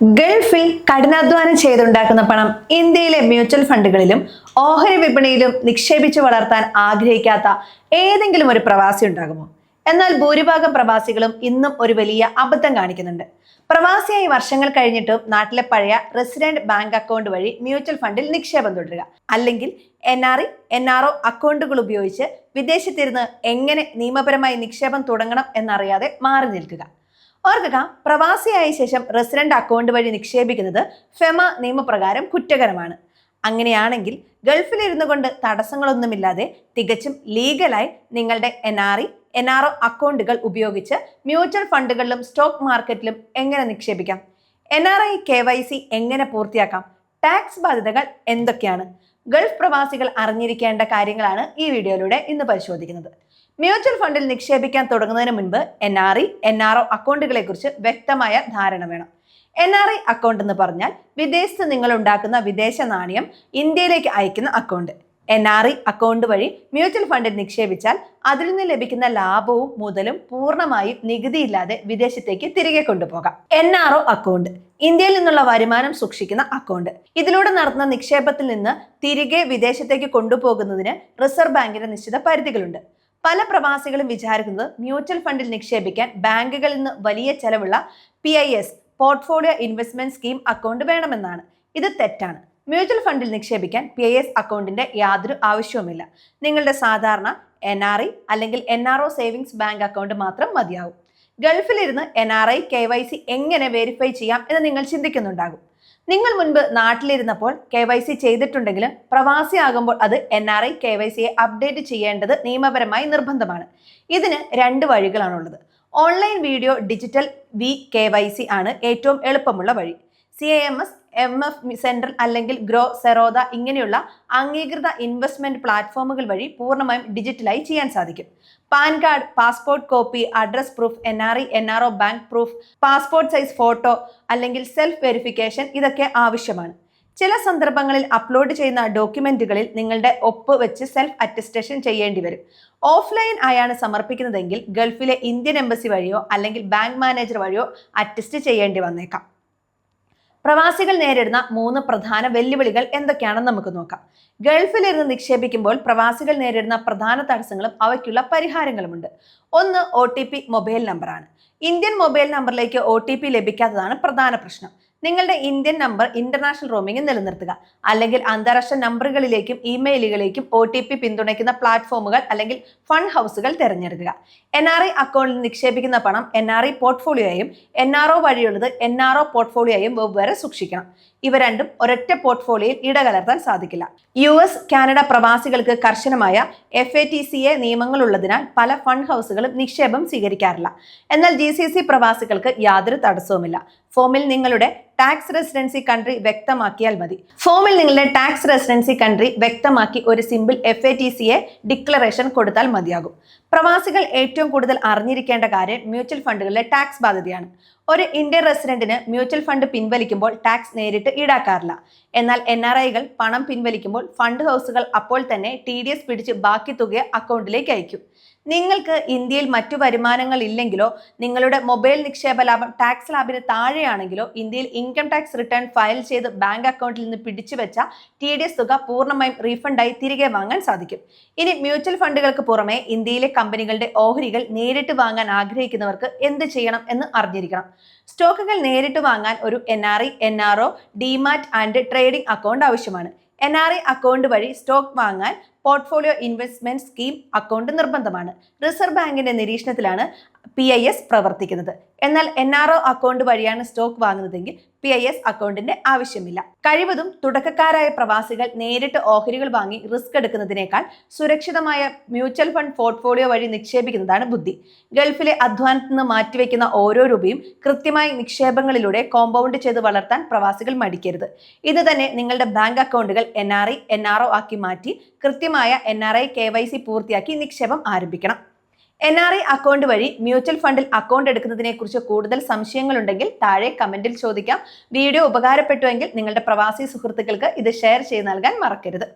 ഗൾഫിൽ കഠിനാധ്വാനം ചെയ്തുണ്ടാക്കുന്ന പണം ഇന്ത്യയിലെ മ്യൂച്വൽ ഫണ്ടുകളിലും ഓഹരി വിപണിയിലും നിക്ഷേപിച്ചു വളർത്താൻ ആഗ്രഹിക്കാത്ത ഏതെങ്കിലും ഒരു പ്രവാസി ഉണ്ടാകുമോ? എന്നാൽ ഭൂരിഭാഗം പ്രവാസികളും ഇന്നും ഒരു വലിയ അബദ്ധം കാണിക്കുന്നുണ്ട്. പ്രവാസിയായി വർഷങ്ങൾ കഴിഞ്ഞിട്ടും നാട്ടിലെ പഴയ റെസിഡന്റ് ബാങ്ക് അക്കൗണ്ട് വഴി മ്യൂച്വൽ ഫണ്ടിൽ നിക്ഷേപം തുടരുക, അല്ലെങ്കിൽ NRO അക്കൗണ്ടുകൾ ഉപയോഗിച്ച് വിദേശത്തിരുന്ന് എങ്ങനെ നിയമപരമായി നിക്ഷേപം തുടങ്ങണം എന്നറിയാതെ മാറി നിൽക്കുക. ഓർക്കുക, പ്രവാസിയായ ശേഷം റെസിഡന്റ് അക്കൗണ്ട് വഴി നിക്ഷേപിക്കുന്നത് ഫെമ നിയമപ്രകാരം കുറ്റകരമാണ്. അങ്ങനെയാണെങ്കിൽ ഗൾഫിലിരുന്നു കൊണ്ട് തടസ്സങ്ങളൊന്നുമില്ലാതെ തികച്ചും ലീഗലായി നിങ്ങളുടെ NRO അക്കൗണ്ടുകൾ ഉപയോഗിച്ച് മ്യൂച്വൽ ഫണ്ടുകളിലും സ്റ്റോക്ക് മാർക്കറ്റിലും എങ്ങനെ നിക്ഷേപിക്കാം? NRI KYC എങ്ങനെ പൂർത്തിയാക്കാം? ടാക്സ് ബാധ്യതകൾ എന്തൊക്കെയാണ്? ഗൾഫ് പ്രവാസികൾ അറിഞ്ഞിരിക്കേണ്ട കാര്യങ്ങളാണ് ഈ വീഡിയോയിലൂടെ ഇന്ന് പരിശോധിക്കുന്നത്. മ്യൂച്വൽ ഫണ്ടിൽ നിക്ഷേപിക്കാൻ തുടങ്ങുന്നതിന് മുൻപ് NRO അക്കൗണ്ടുകളെ കുറിച്ച് വ്യക്തമായ ധാരണ വേണം. NRI അക്കൗണ്ട് എന്ന് പറഞ്ഞാൽ വിദേശത്ത് നിങ്ങൾ ഉണ്ടാക്കുന്ന വിദേശ നാണയം ഇന്ത്യയിലേക്ക് അയക്കുന്ന അക്കൗണ്ട്. NRI അക്കൗണ്ട് വഴി മ്യൂച്വൽ ഫണ്ടിൽ നിക്ഷേപിച്ചാൽ അതിൽ നിന്ന് ലഭിക്കുന്ന ലാഭവും മുതലും പൂർണ്ണമായും നികുതിയില്ലാതെ വിദേശത്തേക്ക് തിരികെ കൊണ്ടുപോകാം. NRO അക്കൗണ്ട് ഇന്ത്യയിൽ നിന്നുള്ള വരുമാനം സൂക്ഷിക്കുന്ന അക്കൗണ്ട്. ഇതിലൂടെ നടത്തുന്ന നിക്ഷേപത്തിൽ നിന്ന് തിരികെ വിദേശത്തേക്ക് കൊണ്ടുപോകുന്നതിന് റിസർവ് ബാങ്കിന്റെ നിശ്ചിത പരിധികളുണ്ട്. പല പ്രവാസികളും വിചാരിക്കുന്നത് മ്യൂച്വൽ ഫണ്ടിൽ നിക്ഷേപിക്കാൻ ബാങ്കുകളിൽ നിന്ന് വലിയ ചെലവുള്ള PIS portfolio investment scheme account വേണമെന്നാണ്. ഇത് തെറ്റാണ്. മ്യൂച്വൽ ഫണ്ടിൽ നിക്ഷേപിക്കാൻ PIS അക്കൗണ്ടിന്റെ യാതൊരു ആവശ്യവുമില്ല. നിങ്ങളുടെ സാധാരണ NRI അല്ലെങ്കിൽ NRO സേവിങ്സ് ബാങ്ക് അക്കൗണ്ട് മാത്രം മതിയാവും. ഗൾഫിലിരുന്ന് NRI KYC എങ്ങനെ വെരിഫൈ ചെയ്യാം എന്ന് നിങ്ങൾ ചിന്തിക്കുന്നുണ്ടാകും. നിങ്ങൾ മുൻപ് നാട്ടിലിരുന്നപ്പോൾ KYC ചെയ്തിട്ടുണ്ടെങ്കിലും പ്രവാസിയാകുമ്പോൾ അത് NRI KYCയെ അപ്ഡേറ്റ് ചെയ്യേണ്ടത് നിയമപരമായി നിർബന്ധമാണ്. ഇതിന് രണ്ട് വഴികളാണുള്ളത്. ഓൺലൈൻ വീഡിയോ ഡിജിറ്റൽ KYC ആണ് ഏറ്റവും എളുപ്പമുള്ള വഴി. CAMS, MF സെൻട്രൽ അല്ലെങ്കിൽ ഗ്രോ സെറോദ ഇങ്ങനെയുള്ള അംഗീകൃത ഇൻവെസ്റ്റ്മെന്റ് പ്ലാറ്റ്ഫോമുകൾ വഴി പൂർണ്ണമായും ഡിജിറ്റലായി ചെയ്യാൻ സാധിക്കും. Pan card, passport copy, address proof, NRO bank proof, passport size photo അല്ലെങ്കിൽ സെൽഫ് വെരിഫിക്കേഷൻ ഇതൊക്കെ ആവശ്യമാണ്. ചില സന്ദർഭങ്ങളിൽ അപ്ലോഡ് ചെയ്യുന്ന ഡോക്യുമെന്റുകളിൽ നിങ്ങളുടെ ഒപ്പ് വെച്ച് സെൽഫ് അറ്റസ്റ്റേഷൻ ചെയ്യേണ്ടി വരും. ഓഫ്ലൈൻ ആയാണ് സമർപ്പിക്കുന്നതെങ്കിൽ ഗൾഫിലെ ഇന്ത്യൻ എംബസി വഴിയോ അല്ലെങ്കിൽ ബാങ്ക് മാനേജർ വഴിയോ അറ്റസ്റ്റ് ചെയ്യേണ്ടി വന്നേക്കാം. പ്രവാസികൾ നേരിടുന്ന 3 പ്രധാന വെല്ലുവിളികൾ എന്തൊക്കെയാണെന്ന് നമുക്ക് നോക്കാം. ഗൾഫിലിരുന്ന് നിക്ഷേപിക്കുമ്പോൾ പ്രവാസികൾ നേരിടുന്ന പ്രധാന തടസ്സങ്ങളും അവയ്ക്കുള്ള പരിഹാരങ്ങളുമുണ്ട്. ഒന്ന്, OTP മൊബൈൽ നമ്പറാണ്. ഇന്ത്യൻ മൊബൈൽ നമ്പറിലേക്ക് OTP ലഭിക്കാത്തതാണ് പ്രധാന പ്രശ്നം. നിങ്ങളുടെ ഇന്ത്യൻ നമ്പർ ഇന്റർനാഷണൽ റോമിംഗ് നിലനിർത്തുക, അല്ലെങ്കിൽ അന്താരാഷ്ട്ര നമ്പറുകളിലേക്കും ഇമെയിലുകളിലേക്കും OTP പിന്തുണയ്ക്കുന്ന പ്ലാറ്റ്ഫോമുകൾ അല്ലെങ്കിൽ ഫണ്ട് ഹൗസുകൾ തിരഞ്ഞെടുക്കുക. NRI അക്കൗണ്ടിൽ നിക്ഷേപിക്കുന്ന പണം NRI പോർട്ട്ഫോളിയോയും NRO വഴിയുള്ളത് NRO പോർട്ട്ഫോളിയോയും വെവ്വേറെ സൂക്ഷിക്കണം. ഇവ രണ്ടും ഒരൊറ്റ പോർട്ട്ഫോളിയോയിൽ ഇടകലർത്താൻ സാധിക്കില്ല. US, കാനഡ പ്രവാസികൾക്ക് കർശനമായ FATCA നിയമങ്ങൾ ഉള്ളതിനാൽ പല ഫണ്ട് ഹൗസുകളും നിക്ഷേപം സ്വീകരിക്കാറില്ല. എന്നാൽ GCC പ്രവാസികൾക്ക് യാതൊരു തടസ്സവുമില്ല. ഫോമിൽ നിങ്ങളുടെ ടാക്സ് റെസിഡൻസി കൺട്രി വ്യക്തമാക്കിയാൽ മതി. വ്യക്തമാക്കി ഒരു സിമ്പിൾ FATCA ഡിക്ലറേഷൻ കൊടുത്താൽ മതിയാകും. പ്രവാസികൾ ഏറ്റവും കൂടുതൽ അറിഞ്ഞിരിക്കേണ്ട കാര്യം മ്യൂച്വൽ ഫണ്ടുകളിലെ ടാക്സ് ബാധ്യതയാണ്. ഒരു ഇന്ത്യൻ റെസിഡന്റിന് മ്യൂച്വൽ ഫണ്ട് പിൻവലിക്കുമ്പോൾ ടാക്സ് നേരിട്ട് ഈടാക്കാറില്ല. എന്നാൽ NRIകൾ പണം പിൻവലിക്കുമ്പോൾ ഫണ്ട് ഹൗസുകൾ അപ്പോൾ തന്നെ TDS പിടിച്ച് ബാക്കി തുക അക്കൗണ്ടിലേക്ക് അയക്കും. നിങ്ങൾക്ക് ഇന്ത്യയിൽ മറ്റു വരുമാനങ്ങൾ ഇല്ലെങ്കിലോ നിങ്ങളുടെ മൊബൈൽ നിക്ഷേപ ലാഭം ടാക്സ് ലാഭിന് താഴെയാണെങ്കിലോ ഇന്ത്യയിൽ ഇൻകം ടാക്സ് റിട്ടേൺ ഫയൽ ചെയ്ത് ബാങ്ക് അക്കൗണ്ടിൽ നിന്ന് പിടിച്ചു വെച്ച TDS തുക പൂർണ്ണമായും റീഫണ്ടായി തിരികെ വാങ്ങാൻ സാധിക്കും. ഇനി മ്യൂച്വൽ ഫണ്ടുകൾക്ക് പുറമെ ഇന്ത്യയിലെ കമ്പനികളുടെ ഓഹരികൾ നേരിട്ട് വാങ്ങാൻ ആഗ്രഹിക്കുന്നവർക്ക് എന്ത് ചെയ്യണം എന്ന് അറിഞ്ഞിരിക്കണം. സ്റ്റോക്കുകൾ നേരിട്ട് വാങ്ങാൻ ഒരു NRO demat and trading account ആവശ്യമാണ്. NRI അക്കൗണ്ട് വഴി സ്റ്റോക്ക് വാങ്ങാൻ പോർട്ട്ഫോളിയോ ഇൻവെസ്റ്റ്മെന്റ് സ്കീം അക്കൗണ്ട് നിർബന്ധമാണ്. റിസർവ് ബാങ്കിന്റെ നിരീക്ഷണത്തിലാണ് PIS പ്രവർത്തിക്കുന്നത്. എന്നാൽ NRO അക്കൗണ്ട് വഴിയാണ് സ്റ്റോക്ക് വാങ്ങുന്നതെങ്കിൽ PIS അക്കൗണ്ടിന്റെ ആവശ്യമില്ല. കഴിവതും തുടക്കക്കാരായ പ്രവാസികൾ നേരിട്ട് ഓഹരികൾ വാങ്ങി റിസ്ക് എടുക്കുന്നതിനേക്കാൾ സുരക്ഷിതമായ മ്യൂച്വൽ ഫണ്ട് പോർട്ട്ഫോളിയോ വഴി നിക്ഷേപിക്കുന്നതാണ് ബുദ്ധി. ഗൾഫിലെ അധ്വാനത്തിൽ നിന്ന് മാറ്റിവെക്കുന്ന ഓരോ രൂപയും കൃത്യമായി നിക്ഷേപങ്ങളിലൂടെ കോമ്പൗണ്ട് ചെയ്ത് വളർത്താൻ പ്രവാസികൾ മടിക്കരുത്. ഇത് തന്നെ നിങ്ങളുടെ ബാങ്ക് അക്കൗണ്ടുകൾ NRO ആക്കി മാറ്റി കൃത്യമായ NRI KYC പൂർത്തിയാക്കി നിക്ഷേപം ആരംഭിക്കണം. NRI അക്കൗണ്ട് വഴി മ്യൂച്വൽ ഫണ്ടിൽ അക്കൗണ്ട് എടുക്കുന്നതിനെ കുറിച്ച് കൂടുതൽ സംശയങ്ങളുണ്ടെങ്കിൽ താഴെ കമന്റിൽ ചോദിക്കാം. വീഡിയോ ഉപകാരപ്പെട്ടുവെങ്കിൽ നിങ്ങളുടെ പ്രവാസി സുഹൃത്തുക്കൾക്ക് ഇത് ഷെയർ ചെയ്ത് നൽകാൻ മറക്കരുത്.